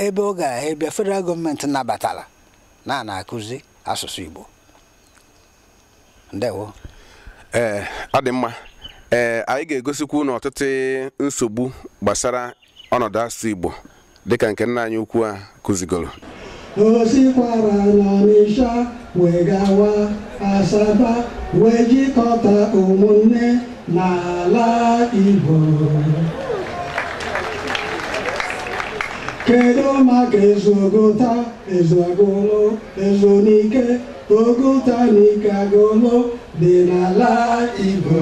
[SPEAKER 4] ebe ọ ga-ebịa federal gọọmenti nabatara na-akụzi asụsụ Igbo ndewo
[SPEAKER 2] ọ dị mma anyị ga-egosikwu na ọtụtụ nsogbu gbasara ọnọdụ asụsụ Igbo dịka nke nna anyị ukwu a kụzigoro
[SPEAKER 5] osikwara n'Ọnịsha wee gawa Asaba wee jikọta ụmụnne n'ala Igbo kedu maka Ezugụta Ezuagụlụ Ezunike Oguta n'Ike Agụlụ dị n'ala Igbo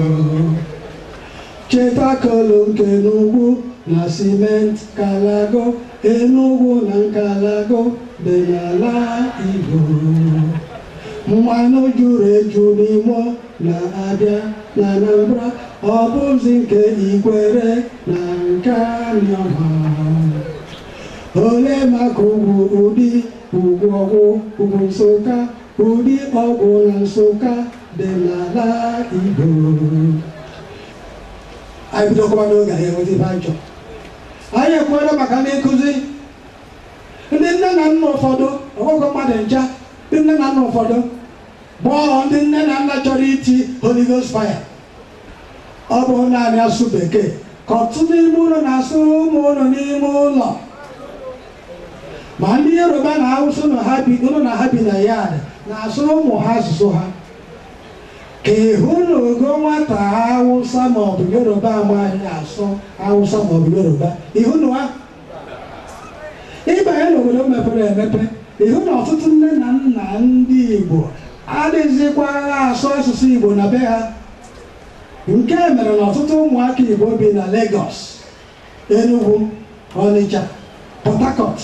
[SPEAKER 5] Chetakolo nke n'ugwu na Cement Kalago Enugwu na Nkalago dị n'ala Igbo mmanụ juru eju n'Imo na Abịa na Anambra ọ bụzi nke Ikwere na nke Aniọha ole maka ugwu ụdị ugwu ọgwụ ugwu Nsụka ụdị ọgwụ na Nsụka dị n'ala Igbo anyị bidokwa n'oge anyị enweta ife anyị chọrọ anyị ekwuola maka ndị nkụzi ndị nne na nna ụfọdụ ọgwụgwọ mmadụ ncha ndị nne na nna ụfọdụ bụ ndị nne na nna chọrọ iti Holy Ghost fire ọ bụ naanị asụ Bekee ka ọtụtụ n'ime ụlọ na-asụ ụmụ ụlọ n'ime ụlọ ma ndị Yoruba na Hausa ụlọ na ha bi na yard na-asụ ụmụ ha asụsụ ha ka ịhụ na ogo nwata Hausa maọbụ Yoruba amaghị asụ Hausa maọbụ Yoruba ịhụ na ịbanye n'obodo mepere emepe ịhụ na ọtụtụ nne na nna ndị Igbo adịghịzikwa asụ asụsụ Igbo na be ha nke mere na ọtụtụ ụmụaka Igbo bi na Lagos Enugu Onitsha Port Harcourt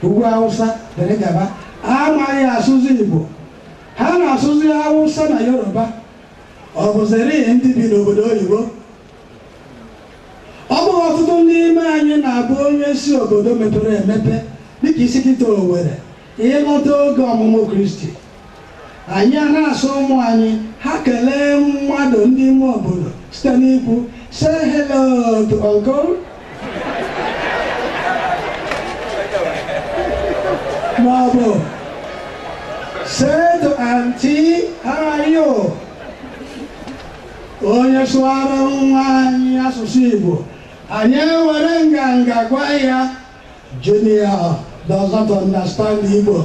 [SPEAKER 5] ugwu Hausa dere gaba amaghị asụsụ Igbo ha na-asụzi Hausa na Yoruba ọ bụziri ndị bi n'obodo oyibo ọ bụghị ọtụtụ n'ime anyị na-abụ onye si obodo mepere emepe dịka isi kịta Owerri ịlọta oge ọmụmụ Kristi anyị a na-asụ ụmụ anyị ha kelee mmadụ ndị ime obodo site n'ikwu say hello to uncle maọbụ say to auntie how are you onye sụara nwa anyị asụsụ Igbo anyị were nganga gwa ya Junior does not understand Igbo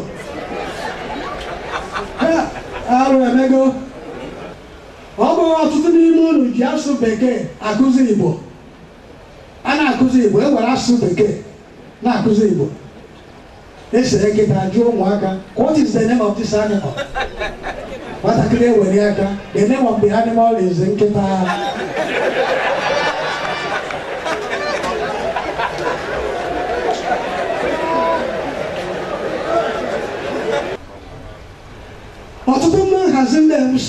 [SPEAKER 5] arụ emego ọ bụghị ọtụtụ n'ime unu ji asụ bekee akụzi Igbo a na-akụzi Igbo ewere asụ bekee na-akụzi Igbo esere nkịta jụọ ụmụaka what is the name of this animal nwatakịrị ewere aka the name of the animal is nkịta ọtụtụ ndị nhazi ndị MC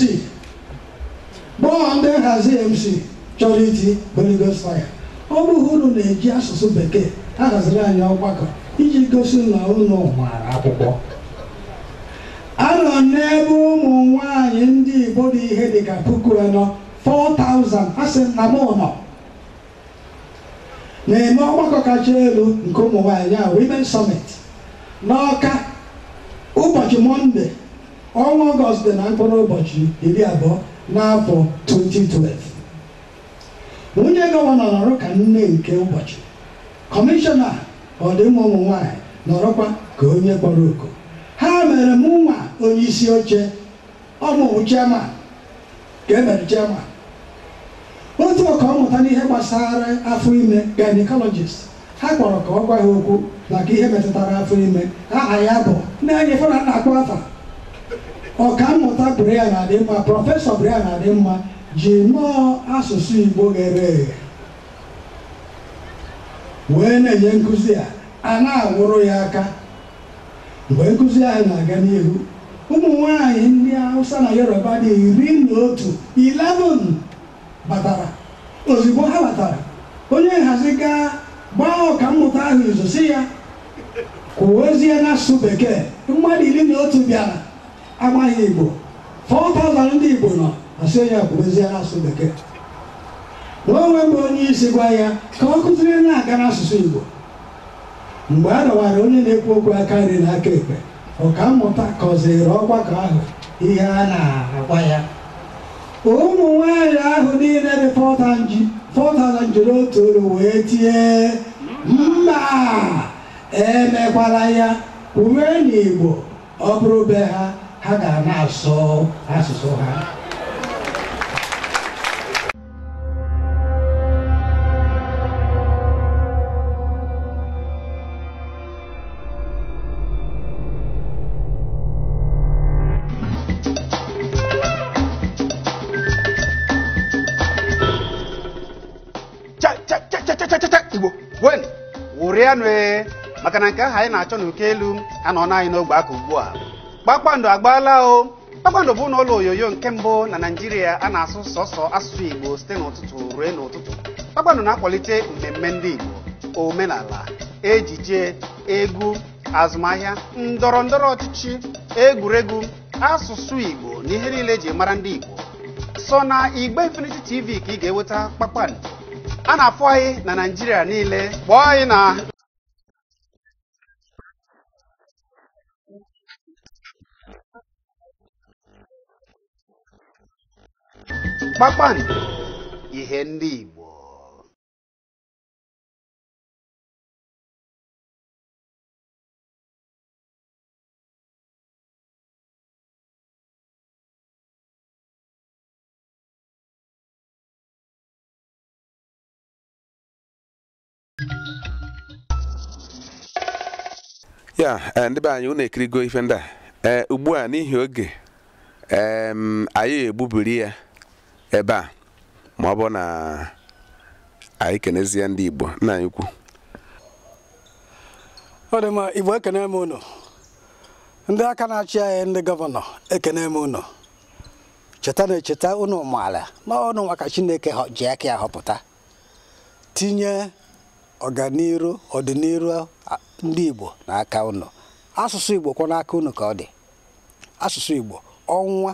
[SPEAKER 5] gbọọ ndị nhazi MC chọrọ iti Holy Ghost fire ọ bụghị unu na-eji asụsụ bekee ha haziri anyị ọgbakọ iji gosi na unu maara akwụkwọ anọ n'ebe ụmụ nwanyị ndị Igbo dị ihe dịka 4,000 asị na m nọ na-eme ọgbakọ kacha elu nke ụmụ nwanyị a Women Summit n'Ọka ụbọchị Mọnde ọnwa Ọgọst dị na mkpụrụ ụbọchị 20 n'afọ 2012 nwunye gọvanọ nọrọ ka nne nke ụbọchị kọmishọna ọdịmma ụmụ nwanyị nọrọkwa ka onye kpọrọ oku ha mere mụ nwa onye isi oche ọmụmụ chairman ka emere chairman otu ọka ọmụta n'ihe gbasara afọ ime gynecologist ha kpọrọ ka ọ gwa ha okwu maka ihe metụtara afọ ime aha ya bụ na-enye fọna na-akpọ afa ọkammụta Brian Adịmma prọfesọ Brian Adịmma ji nnọọ asụsụ Igbo ghere eghe wee na-enye nkụzi a na-awụrụ ya aka mgbe nkụzi ahụ na-aga n'ihu ụmụ nwanyị ndị Hausa na Yoruba dị 11 batara ozugbo ha batara onye nhazi gaa gbaa ọkammụta ahụ izu si ya kwuwezie n'asụsụ bekee mmadụ 11 bịara amaghị Igbo 4,000 ndị Igbo nọ asị onye kwuwezie n'asụsụ bekee n'onwe mgbe onye isi gwa ya ka ọ kụziri na-aga n'asụsụ Igbo mgbe a dọwara onye na-ekwu okwu aka nri na aka ekpe ọkammụta kọziri ọgbakọ ahụ ihe a na-agwa ya ụmụ nwanyị ahụ niile dị 4,000 jiri otu olu wee tie mba emekwala ya kwuwe n'Igbo ọ bụrụ be ha ha ga na-asụ asụsụ ha
[SPEAKER 3] Igbo wen wụrịanụ maka na nke ahụ anyị na-achọ n'oke elu anọ anyị n'ogbe aka ugbu a kpakpando agbaala o kpakpando bụ n'ụlọ onyonyo nke mbụ na Naịjirịa a na-asụ sọsọ asụsụ Igbo site n'ụtụtụ ruo n'ụtụtụ kpakpando na-akwalite mmemme ndị Igbo omenala ejije egwu azụmahịa ndọrọ ndọrọ ọchịchị egwuregwu asụsụ Igbo na ihe niile eji mara ndị Igbo so na Igbo Infinity TV ka ị ga-enweta kpakpando a na-afụ anyị na Naịjirịa niile kpọọ anyị na kpakpando ihe ndị Igbo
[SPEAKER 2] ya ndị be anyị unu ekirigo ife ndị a ugbu a n'ihi oge anyị egbubiri ya ebe a ma ọ bụ na anyị kenezie ndị Igbo nna anyị ukwu
[SPEAKER 4] ọ dị mma Igbo ekene m unu ndị aka na-achị anyị ndị gọvanọ ekene m unu cheta na echeta unu maala na ọnụ maka Chineke ji aka ya họpụta tinye ọdịnihu ndị Igbo n'aka unu. Asụsụ Igbo kwa n'aka unu ka ọ dị. Asụsụ Igbo ọnwa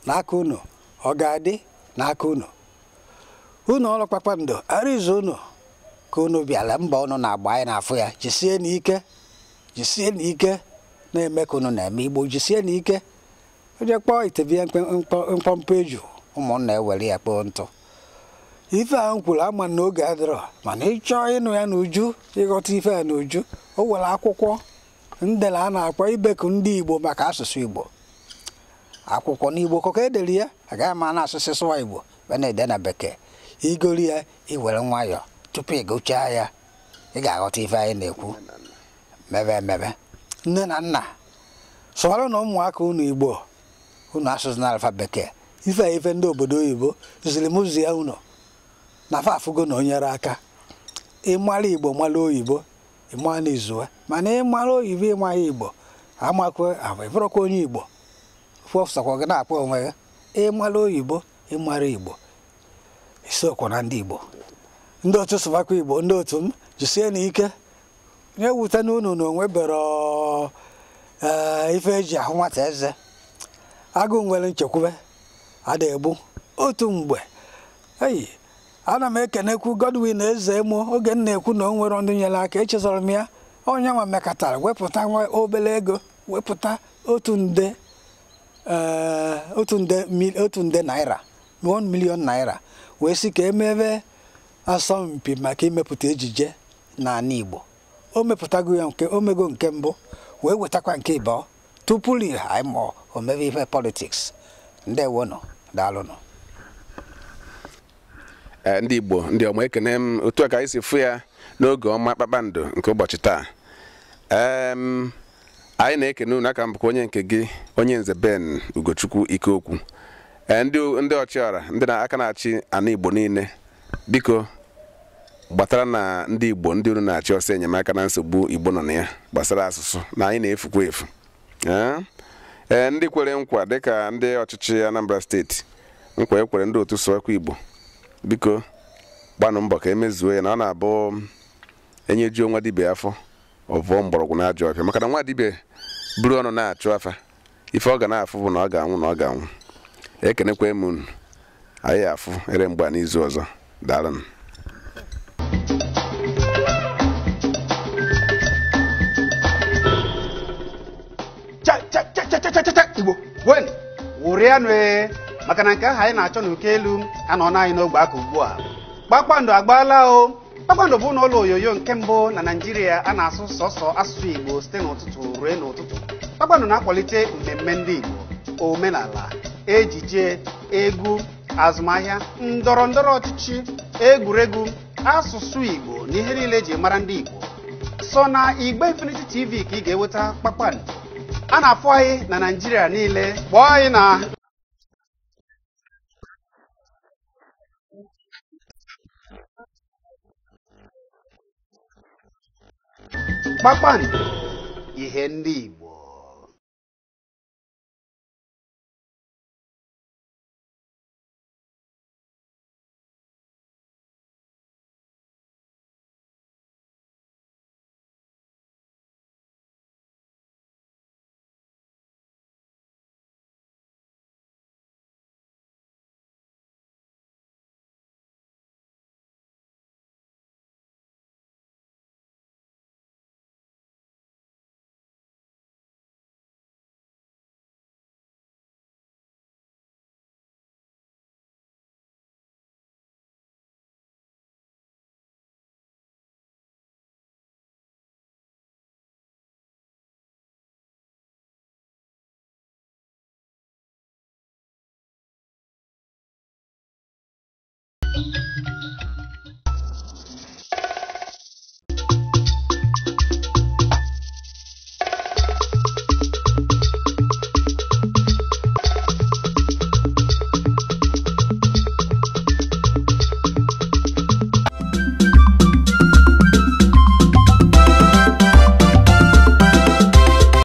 [SPEAKER 4] n'aka unu, ọ ga-adị n'aka unu. Unu ọrụ kpakpando arizo unu ka unu bịala mba unu na-agba anyị n'afọ ya. Jisie n'ike na-eme ka unu na-eme Igbo. Jisie n'ike onye kpọọ itebie mkpọmkpọ eju ụmụnna ewere ya kpọọ ntụ. Ife ahụ kwuru ama n'oge adịrọ mana ịchọọ ịnụ ya n'uju ịghọta ife a n'uju o were akwụkwọ ndela a na-akpọ ibeku ndị Igbo maka asụsụ Igbo. Akwụkwọ n'Igbo kọka edere ya agaghị ma na asụsụ sụwa Igbo na-ede na bekee. Igori ya iwere nwayọọ tupu ị gụchaa ya ị ga-aghọta ife anyị na-ekwu emebe. Nne na nna sọrọ na ụmụaka unu Igbo unu asụsụ n'alfa bekee ife ndị obodo oyibo ziri m zie unu na afụgo na onyere aka ịmara Igbo mara oyibo ịmara izuwe mana ịmara oyibo ịmara Igbo amakwe ịbụrụkwa onye Igbo fọsakwa gị na-akpọ onwe ya ịmara oyibo ịmara Igbo isiokwu na ndị Igbo ndị otu sụbakwa Igbo ndị otu m jisie n'ike nye wute n'unu na onwe bere ife eji ahụ nwata eze agụ nwere nchekwube ada egbu otu mgbe ana m ekenekwu Godwin eze emo oge m na-ekwu na o nwere ndị nyere aka echezọrọ m ya onye nwa mekatara wepụta nwa obere ego wepụta otu nde naira 1 million naira wee sị ka emebe asọmpi maka imepụta ejije n'ala Igbo. O mepụtago ya omego nke mbụ wee wetakwa nke ịbụọ tupu anyị omebe ife politiks. Ndewonụ daalụnụ.
[SPEAKER 2] Ndị Igbo ndị ọma ekene m otu a ka anyị si fụ ya n'oge ọma kpakpando nke ụbọchị taa. Anyị na-ekene unu aka mbụkwa onye nke gị onye nze Ben Ugochukwu Ikeokwu. Ndị ọchịọra ndị aka na-achị ana Igbo niile biko gbatara na ndị Igbo ndị unu na-achị ọsọ enyemaka na nsogbu Igbo nọ na ya gbasara asụsụ na anyị na-efukwa efu. Ndị kwere nkwa dịka ndị ọchịchị Anambra steeti nkwa ekwere ndị otu sụwakwa Igbo biko gbanụ mbọ ka emezuo ya na ọ na-abụ enyejuo nwa dibịa afọ ọvụọ mgbọrọgwụ na ajọ ọfịa maka na nwa dibịa buru ọnụ na-achụ afa ife ọ ga na-afụ bụ na ọ ga-anwụ ekenekwa m unu anyị afụ ere mgba n'izu ọzọ daalụ.
[SPEAKER 3] Igbo wen wụrịanụ maka na nke ahụ anyị na-achọ n'oke elu anọ anyị n'ogbe aka ugbu a. Kpakpando agbaala o. Kpakpando bụ n'ụlọ onyonyo nke mbụ na Naịjirịa a na-asụ sọsọ asụsụ Igbo site n'ụtụtụ ruo n'ụtụtụ. Kpakpando na-akwalite mmemme ndị Igbo, omenala, ejije, egwu, azụmahịa, ndọrọ ndọrọ ọchịchị, egwuregwu, asụsụ Igbo na ihe niile eji mara ndị Igbo. So na Igbo Infinity TV ka ị ga-enweta Kpakpando. A na-afụ anyị na Naịjirịa niile. Kpọọ anyị na Kpakpando, ihe ndị Igbo.